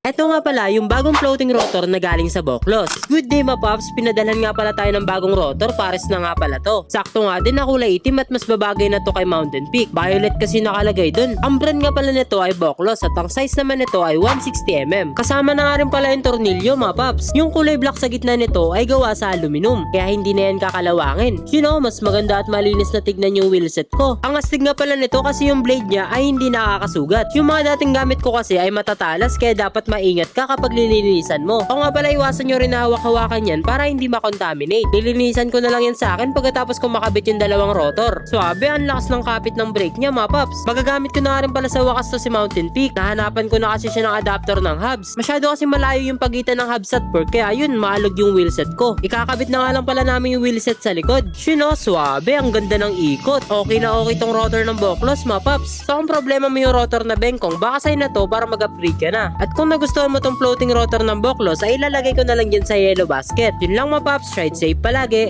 Eto nga pala yung bagong floating rotor na galing sa Boklos. Good day mga paps, pinadalhan nga pala tayo ng bagong rotor, pares na nga pala to. Sakto nga din na kulay itim at mas babagay na to kay Mountain Peak. Violet kasi nakalagay dun. Ang brand nga pala nito ay Boklos at ang size naman nito ay 160mm. Kasama na nga rin pala yung tornilyo mga paps. Yung kulay black sa gitna nito ay gawa sa aluminum, kaya hindi na yan kakalawangin. Mas maganda at malinis na tignan yung wheelset ko. Ang astig nga pala nito kasi yung blade niya ay hindi nakakasugat. Yung mga dating gamit ko kasi ay matatalas, kaya dapat maingat ka kapag lilinisan mo. O nga pala, iwasan nyo rin na hawak-hawakan yan para hindi makontaminate. Lilinisan ko na lang yan sa akin pagkatapos ko makabit yung dalawang rotor. Swabe, ang lakas ng kapit ng brake niya mga paps. Magagamit ko na rin pala sa wakas to si Mountain Peak. Nahanapan ko na kasi siya ng adapter ng hubs. Masyado kasi malayo yung pagitan ng hubs at fork, kaya yun, maalog yung wheelset ko. Ikakabit na nga lang pala namin yung wheelset sa likod. Swabe, ang ganda ng ikot. Okay na okay tong rotor ng Boklos mga paps. So kung problema mo yung rotor na bengkong, baka sa'yo na to para mag-upgrade ka na. At kung nagustuhan mo tong floating rotor ng Boklos, ay ilalagay ko na lang dyan sa yellow basket. Yun lang mga paps, ride safe palagi.